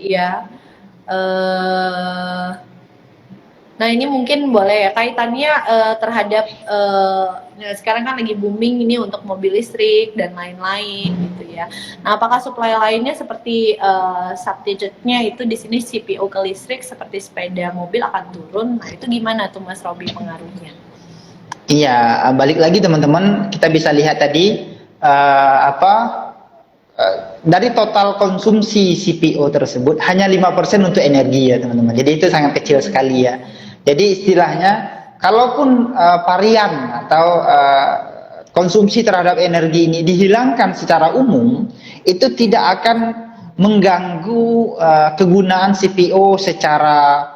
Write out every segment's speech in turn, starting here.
ya. Eh, Nah ini mungkin boleh ya kaitannya terhadap sekarang kan lagi booming ini untuk mobil listrik dan lain-lain gitu ya. Nah apakah supply lainnya seperti substitute-nya itu di sini CPO ke listrik seperti sepeda mobil akan turun? Nah itu gimana tuh Mas Robi pengaruhnya? Iya, balik lagi teman-teman, kita bisa lihat tadi apa dari total konsumsi CPO tersebut hanya 5% untuk energi ya teman-teman. Jadi itu sangat kecil sekali ya. Jadi istilahnya kalaupun varian atau konsumsi terhadap energi ini dihilangkan secara umum, itu tidak akan mengganggu kegunaan CPO secara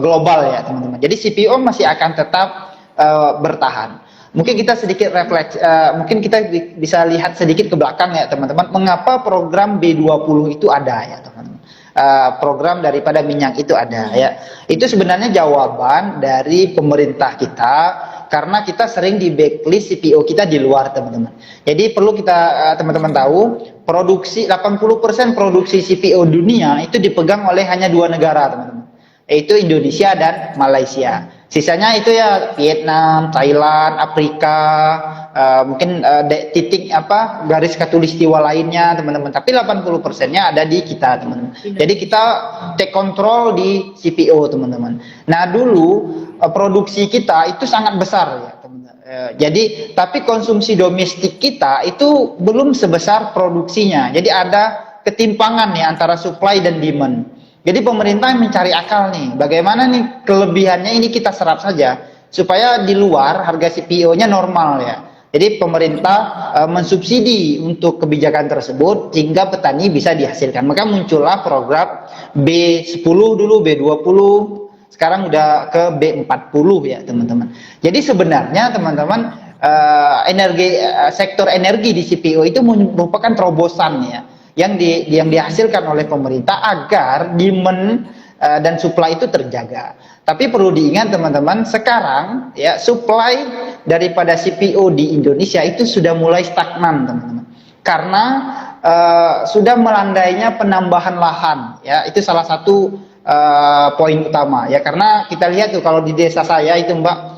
global ya teman-teman. Jadi CPO masih akan tetap bertahan. Mungkin kita sedikit refleks, mungkin kita bisa lihat sedikit ke belakang ya teman-teman. Mengapa program B20 itu ada ya teman-teman? Program daripada minyak itu ada ya. Itu sebenarnya jawaban dari pemerintah kita karena kita sering di backlist CPO kita di luar teman-teman. Jadi perlu kita teman-teman tahu produksi 80% produksi CPO dunia itu dipegang oleh hanya 2 negara teman-teman, yaitu Indonesia dan Malaysia. Sisanya itu ya Vietnam, Thailand, Afrika, mungkin titik apa garis khatulistiwa lainnya teman-teman. Tapi 80%-nya ada di kita teman-teman. Jadi kita take control di CPO teman-teman. Nah dulu produksi kita itu sangat besar ya teman-teman. Jadi tapi konsumsi domestik kita itu belum sebesar produksinya. Jadi ada ketimpangan nih antara supply dan demand. Jadi pemerintah mencari akal nih, bagaimana nih kelebihannya ini kita serap saja, supaya di luar harga CPO-nya normal ya. Jadi pemerintah mensubsidi untuk kebijakan tersebut, sehingga petani bisa dihasilkan. Maka muncullah program B10 dulu, B20, sekarang udah ke B40 ya teman-teman. Jadi sebenarnya teman-teman, sektor energi di CPO itu merupakan terobosan ya yang dihasilkan oleh pemerintah agar demand dan supply itu terjaga. Tapi perlu diingat teman-teman, sekarang ya supply daripada CPO di Indonesia itu sudah mulai stagnan teman-teman. Karena sudah melandainya penambahan lahan ya, itu salah satu poin utama ya, karena kita lihat tuh kalau di desa saya itu Mbak,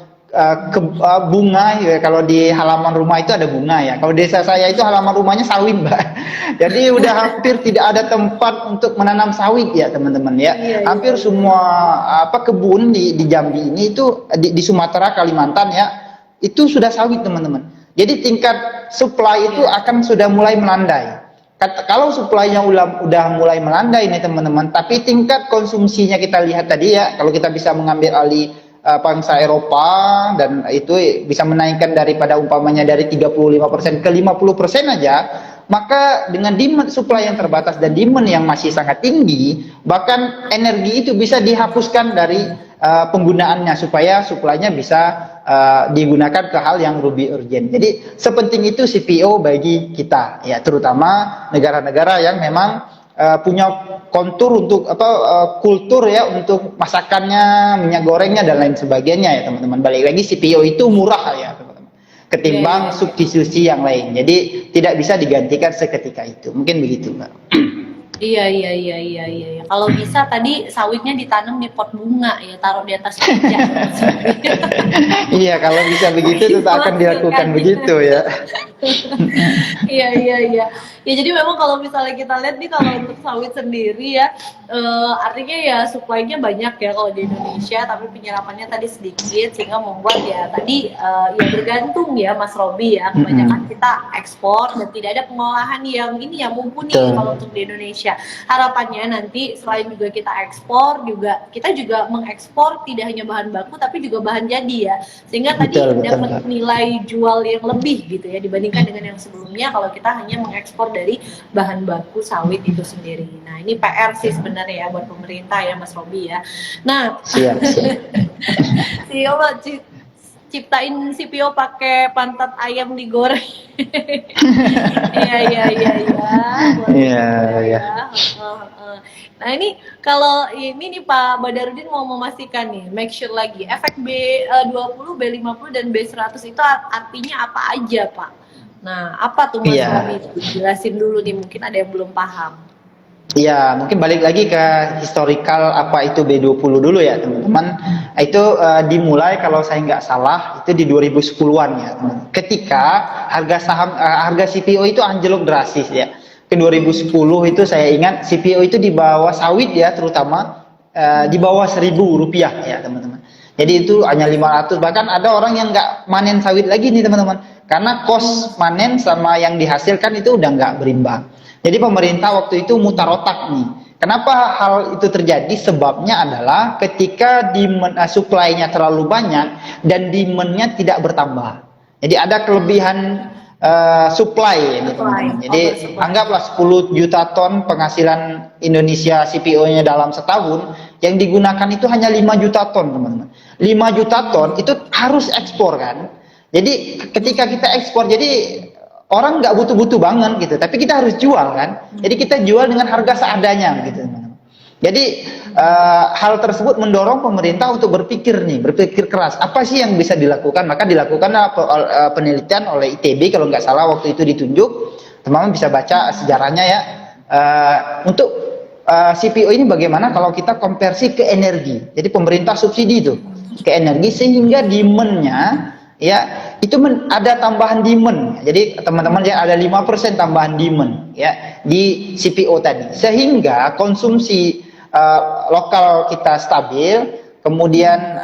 bunga ya, kalau di halaman rumah itu ada bunga ya. Kalau desa saya itu halaman rumahnya sawit Mbak. Jadi udah hampir tidak ada tempat untuk menanam sawit ya teman-teman ya. Hampir semua apa kebun di Jambi ini itu di Sumatera, Kalimantan ya, itu sudah sawit teman-teman. Jadi tingkat supply itu akan sudah mulai melandai. Kalau supply-nya udah mulai melandai nih teman-teman, tapi tingkat konsumsinya kita lihat tadi ya, kalau kita bisa mengambil alih bangsa Eropa dan itu bisa menaikkan daripada umpamanya dari 35% ke 50% aja, maka dengan demand supply yang terbatas dan demand yang masih sangat tinggi, bahkan energi itu bisa dihapuskan dari penggunaannya supaya supply-nya bisa digunakan ke hal yang lebih urgent. Jadi sepenting itu CPO bagi kita ya, terutama negara-negara yang memang punya kontur untuk kultur ya untuk masakannya, minyak gorengnya dan lain sebagainya ya teman-teman. Balik lagi CPO itu murah ya teman-teman, ketimbang substitusi yang lain. Jadi tidak bisa digantikan seketika itu. Mungkin begitu Mbak. Iya. Kalau bisa tadi sawitnya ditanam di pot bunga ya, taruh di atas meja. Iya, kalau bisa begitu tetap akan dilakukan begitu ya. Iya. Ya jadi memang kalau misalnya kita lihat nih kalau untuk sawit sendiri ya, artinya ya supply-nya banyak ya kalau di Indonesia, tapi penyerapannya tadi sedikit sehingga membuat ya tadi ya bergantung ya Mas Robi ya, kebanyakan kita ekspor dan tidak ada pengolahan yang ini yang mumpuni kalau untuk di Indonesia. Harapannya nanti selain juga kita ekspor, juga kita juga mengekspor tidak hanya bahan baku tapi juga bahan jadi ya, sehingga tadi dapat nilai jual yang lebih gitu ya dibandingkan dengan yang sebelumnya kalau kita hanya mengekspor dari bahan baku sawit itu sendiri. Nah ini PR sih sebenarnya ya buat pemerintah ya Mas Robi ya. Nah siap. ciptain CPO pakai pantat ayam digoreng. Iya. Nah ini kalau ini nih Pak Badarudin mau memastikan nih, make sure lagi efek B20, B50 dan B100 itu artinya apa aja Pak? Nah apa tuh Mas Robi? Jelasin dulu nih, mungkin ada yang belum paham. Iya, mungkin balik lagi ke historical apa itu B20 dulu ya teman-teman. Itu dimulai kalau saya nggak salah itu di 2010-an ya teman. Ketika harga CPO itu anjlok drastis ya. Ke 2010 itu saya ingat CPO itu di bawah sawit ya terutama di bawah Rp1.000 ya teman-teman. Jadi itu hanya 500, bahkan ada orang yang nggak manen sawit lagi nih teman-teman. Karena kos manen sama yang dihasilkan itu udah nggak berimbang. Jadi pemerintah waktu itu mutar otak nih. Kenapa hal itu terjadi? Sebabnya adalah ketika supply-nya terlalu banyak dan demand-nya tidak bertambah. Jadi ada kelebihan supply ini teman-teman. Jadi anggaplah 10 juta ton penghasilan Indonesia CPO-nya dalam setahun, yang digunakan itu hanya 5 juta ton teman-teman. 5 juta ton itu harus ekspor kan. Jadi ketika kita ekspor, jadi orang nggak butuh-butuh banget gitu, tapi kita harus jual kan. Jadi kita jual dengan harga seadanya gitu teman-teman. Jadi hal tersebut mendorong pemerintah untuk berpikir keras. Apa sih yang bisa dilakukan? Maka dilakukan penelitian oleh ITB kalau nggak salah waktu itu ditunjuk. Teman-teman bisa baca sejarahnya ya. Untuk CPO ini bagaimana kalau kita konversi ke energi. Jadi pemerintah subsidi itu ke energi sehingga demand-nya ya itu ada tambahan demand. Jadi teman-teman ya ada 5% tambahan demand ya di CPO tadi. Sehingga konsumsi lokal kita stabil, kemudian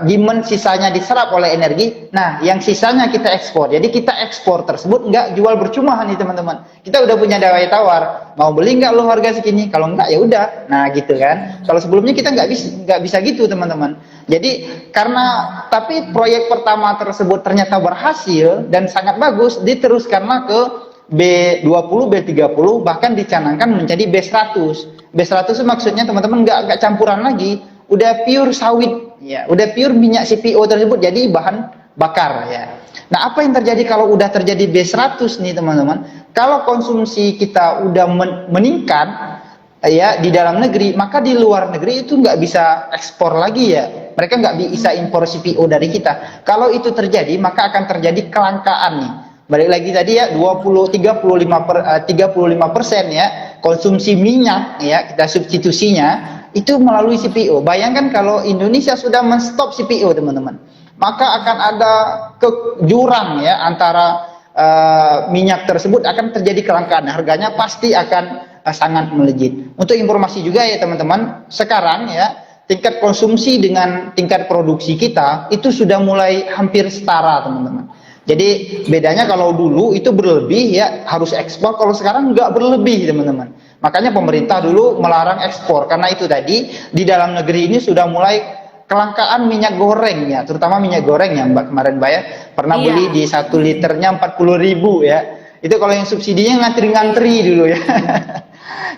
demand sisanya diserap oleh energi. Nah, yang sisanya kita ekspor. Jadi kita ekspor tersebut nggak jual percuma nih teman-teman. Kita udah punya daya tawar. Mau beli nggak lo harga segini? Kalau nggak ya udah. Nah gitu kan. Kalau sebelumnya kita nggak bisa gitu teman-teman. Jadi tapi proyek pertama tersebut ternyata berhasil dan sangat bagus, diteruskanlah ke B20, B30, bahkan dicanangkan menjadi B100. B100 itu maksudnya teman-teman nggak campuran lagi, udah pure sawit ya, udah pure minyak CPO tersebut jadi bahan bakar ya. Nah, apa yang terjadi kalau udah terjadi B100 nih teman-teman? Kalau konsumsi kita udah meningkat ya di dalam negeri, maka di luar negeri itu nggak bisa ekspor lagi ya. Mereka nggak bisa impor CPO dari kita. Kalau itu terjadi, maka akan terjadi kelangkaan nih. Balik lagi tadi ya 35% ya konsumsi minyak ya kita substitusinya itu melalui CPO. Bayangkan kalau Indonesia sudah menstop CPO teman-teman, maka akan ada jurang ya antara minyak tersebut, akan terjadi kelangkaan, harganya pasti akan sangat melejit. Untuk informasi juga ya teman-teman, sekarang ya tingkat konsumsi dengan tingkat produksi kita itu sudah mulai hampir setara teman-teman. Jadi bedanya kalau dulu itu berlebih ya harus ekspor, kalau sekarang nggak berlebih teman-teman. Makanya pemerintah dulu melarang ekspor karena itu tadi di dalam negeri ini sudah mulai kelangkaan minyak goreng ya, terutama minyak goreng ya Mbak, kemarin Mbak ya pernah beli di 1 liternya 40.000 ya. Itu kalau yang subsidinya ngantri-ngantri dulu ya.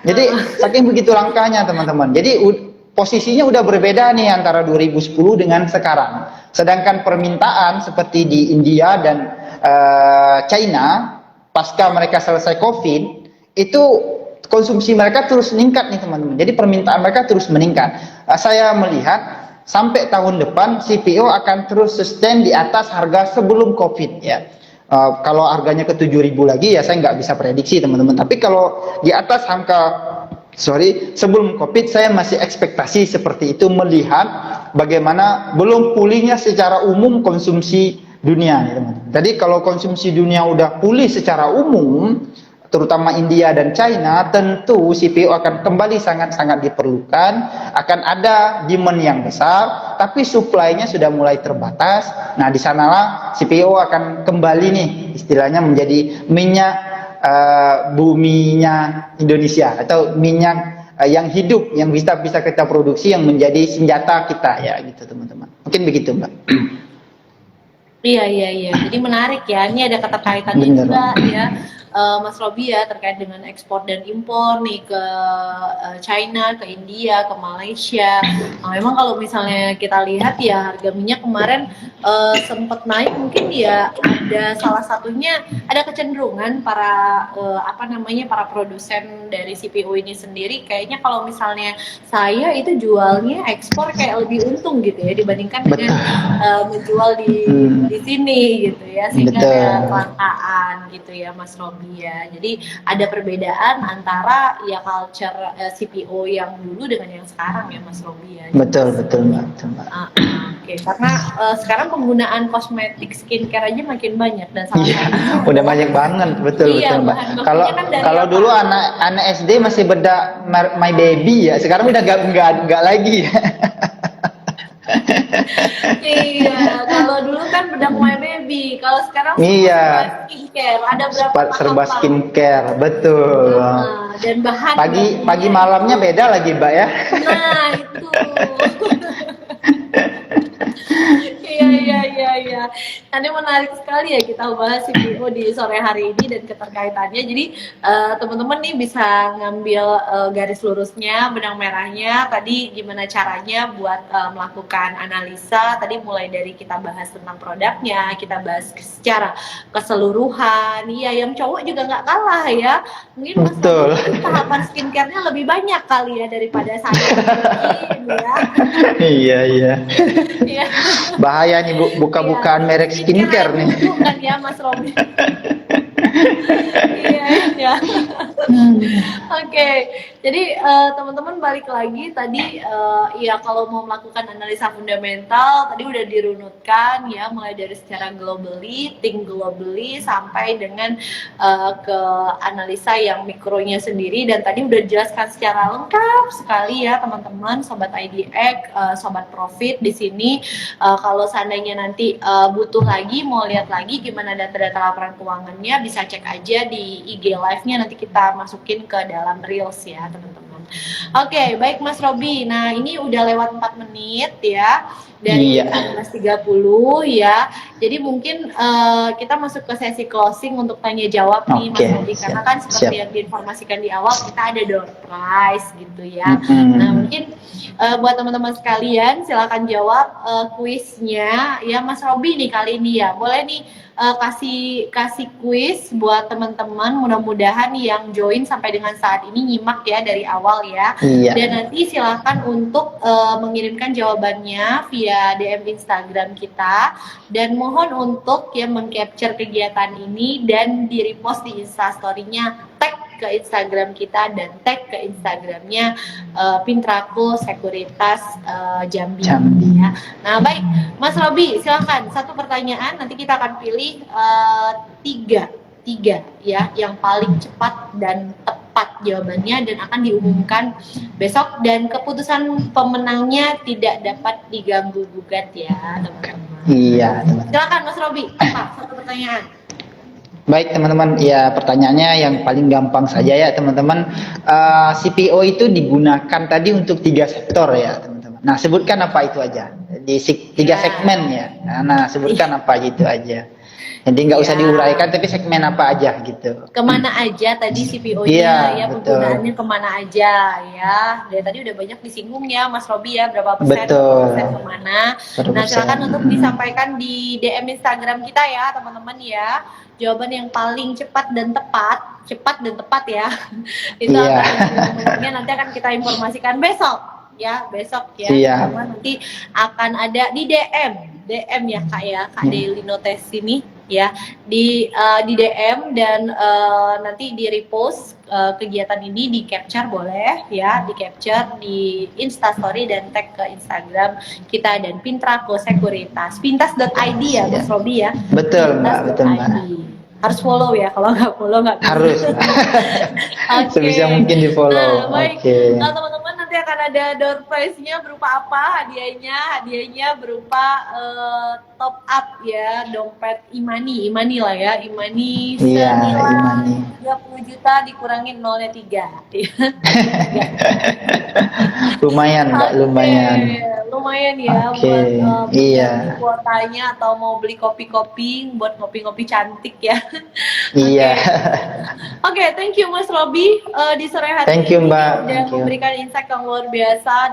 Jadi saking begitu langkahnya teman-teman. Jadi posisinya udah berbeda nih antara 2010 dengan sekarang. Sedangkan permintaan seperti di India dan China pasca mereka selesai COVID itu konsumsi mereka terus meningkat nih teman-teman. Jadi permintaan mereka terus meningkat. Saya melihat sampai tahun depan CPO akan terus sustain di atas harga sebelum COVID ya. Kalau harganya ke 7.000 lagi ya saya nggak bisa prediksi teman-teman. Tapi kalau di atas sebelum COVID saya masih ekspektasi seperti itu, melihat bagaimana belum pulihnya secara umum konsumsi dunia nih teman-teman. Jadi kalau konsumsi dunia udah pulih secara umum, terutama India dan China, tentu CPO akan kembali sangat-sangat diperlukan, akan ada demand yang besar, tapi supply-nya sudah mulai terbatas. Nah, di sanalah CPO akan kembali nih, istilahnya menjadi minyak buminya Indonesia atau minyak yang hidup yang bisa kita produksi yang menjadi senjata kita ya gitu teman-teman. Mungkin begitu Mbak. Iya. Jadi menarik ya. Ini ada keterkaitannya juga ya. Mas Robi ya terkait dengan ekspor dan impor nih ke China, ke India, ke Malaysia. Nah, memang kalau misalnya kita lihat ya harga minyak kemarin sempat naik mungkin ya ada salah satunya, ada kecenderungan para para produsen dari CPO ini sendiri kayaknya kalau misalnya saya itu jualnya ekspor kayak lebih untung gitu ya dibandingkan dengan menjual di sini gitu ya, sehingga ada kelangkaan gitu ya Mas Robi ya. Jadi ada perbedaan antara ya culture CPO yang dulu dengan yang sekarang ya Mas Robi ya. Betul Mbak. Oke, karena sekarang penggunaan kosmetik skincare aja makin banyak dan salah satunya udah banyak banget, betul Mbak. Kalau dulu anak SD masih bedak My Baby ya, sekarang udah nggak lagi. Iya, kalau dulu kan bedak My Baby, kalau sekarang serba skincare, ada berapa serba skincare, betul. Dan bahan pagi malamnya beda lagi Mbak ya. Nah itu. Iya. Ini menarik sekali ya kita bahas CPO di sore hari ini dan keterkaitannya. Jadi teman-teman nih bisa ngambil garis lurusnya, benang merahnya. Tadi gimana caranya buat melakukan analisa. Tadi mulai dari kita bahas tentang produknya, kita bahas secara keseluruhan. Iya, yang cowok juga nggak kalah ya. Mungkin Mas Robi tahapan skincare-nya lebih banyak kali ya daripada saya. Iya. Bahaya nih buka-bukaan merek skincare nih. Bukan ya Mas Robi. Iya. Oke, jadi teman-teman balik lagi tadi ya kalau mau melakukan analisa fundamental tadi udah dirunutkan ya, mulai dari secara globally, think globally sampai dengan ke analisa yang mikronya sendiri, dan tadi udah dijelaskan secara lengkap sekali ya teman-teman, sobat IDX, sobat profit di sini. Kalau seandainya nanti butuh lagi, mau lihat lagi gimana data-data laporan keuangannya, bisa cek aja di IG live-nya, nanti kita masukin ke dalam reels ya teman-teman. Oke, baik Mas Robi. Nah, ini udah lewat 4 menit ya dari 15.30 ya. Jadi mungkin kita masuk ke sesi closing untuk tanya jawab nih Mas Robi, karena kan seperti yang diinformasikan di awal kita ada door prize gitu ya. Nah, mungkin buat teman-teman sekalian silakan jawab kuisnya ya Mas Robi nih kali ini ya. Boleh nih kasih kuis buat teman-teman, mudah-mudahan yang join sampai dengan saat ini nyimak ya dari awal ya. Dan nanti silahkan untuk mengirimkan jawabannya via DM Instagram kita, dan mohon untuk ya mengcapture kegiatan ini dan di repost di Instastory-nya, tag ke Instagram kita dan tag ke Instagramnya Pintrako Sekuritas Jambi. Ya. Nah baik Mas Robi, silahkan satu pertanyaan, nanti kita akan pilih tiga ya yang paling cepat dan tepat jawabannya, dan akan diumumkan besok, dan keputusan pemenangnya tidak dapat diganggu gugat ya teman-teman. Iya. Silakan Mas Robi, satu pertanyaan. Baik teman-teman, ya pertanyaannya yang paling gampang saja ya teman-teman. CPO itu digunakan tadi untuk 3 sektor ya teman-teman. Nah sebutkan apa itu aja di 3 segmen ya. Nah sebutkan apa gitu aja. Jadi nggak usah diuraikan, tapi segmen apa aja gitu. Kemana aja tadi CPO-nya ya, penggunaannya kemana aja ya. Dari tadi udah banyak disinggung ya Mas Robi ya, berapa persen kemana. Nah silakan untuk disampaikan di DM Instagram kita ya teman-teman ya. Jawaban yang paling cepat dan tepat ya. Itu nanti akan kita informasikan besok ya. Nanti akan ada di DM ya Kak ya, Kak Daily Notes ini ya, di DM, dan nanti di repost kegiatan ini, di capture boleh ya, di capture di Instastory dan tag ke Instagram kita dan Pintrako Sekuritas, pintas.id ya Mas Robi ya. Betul Mbak. Harus follow ya, kalau nggak follow nggak bisa. Harus. Sebisa mungkin di follow. Nah, baik. Nah, teman-teman nanti akan ada door prize-nya berupa apa? Hadiahnya berupa top up ya, dompet Imani lah ya, Imani senilai 30 juta dikurangin 0-nya 3. Lumayan Mbak, lumayan ya buat kuotanya, atau mau beli kopi-kopi buat ngopi-ngopi cantik ya. Iya. Oke, thank you Mas Robi di sore hari ini. Thank you Mbak. Udah memberikan insight yang luar biasa.